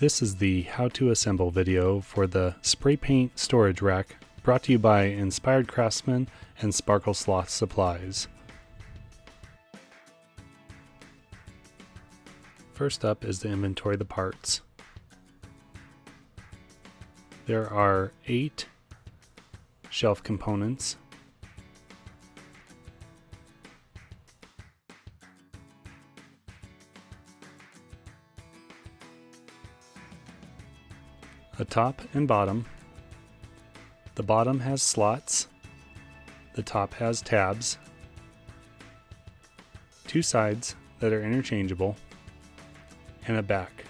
This is the how to assemble video for the spray paint storage rack brought to you by Inspired Craftsman and Sparkle Sloth Supplies. First up is to inventory the parts. There are 8 shelf components, a top and bottom. The bottom has slots, the top has tabs, 2 sides that are interchangeable, and a back.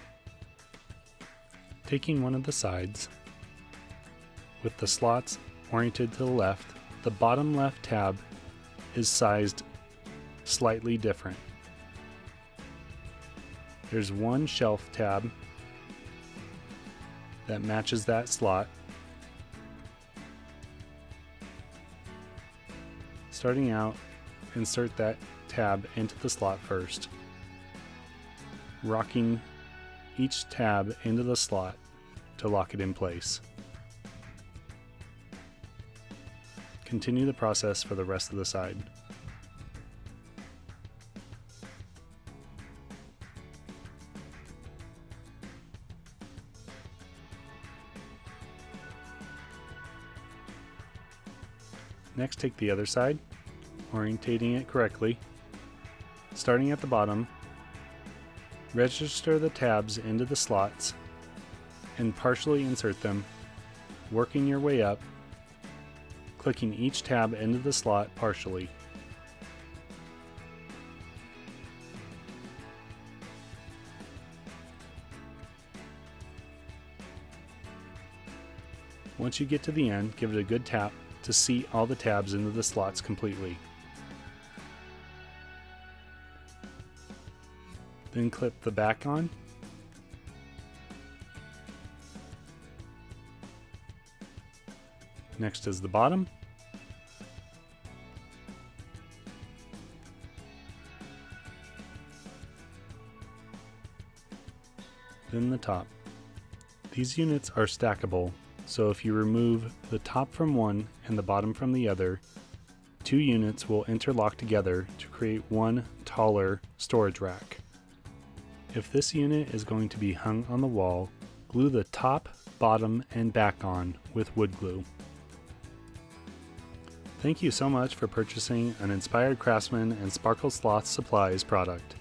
Taking one of the sides, with the slots oriented to the left, the bottom left tab is sized slightly different. There's one shelf tab that matches that slot. Starting out, insert that tab into the slot first, rocking each tab into the slot to lock it in place. Continue the process for the rest of the side. Next, take the other side, orientating it correctly. Starting at the bottom, register the tabs into the slots and partially insert them, working your way up, clicking each tab into the slot partially. Once you get to the end, give it a good tap to seat all the tabs into the slots completely. Then clip the back on. Next is the bottom. Then the top. These units are stackable, so if you remove the top from one and the bottom from the other, 2 units will interlock together to create one taller storage rack. If this unit is going to be hung on the wall, glue the top, bottom, and back on with wood glue. Thank you so much for purchasing an Inspired Craftsman and Sparkle Sloth Supplies product.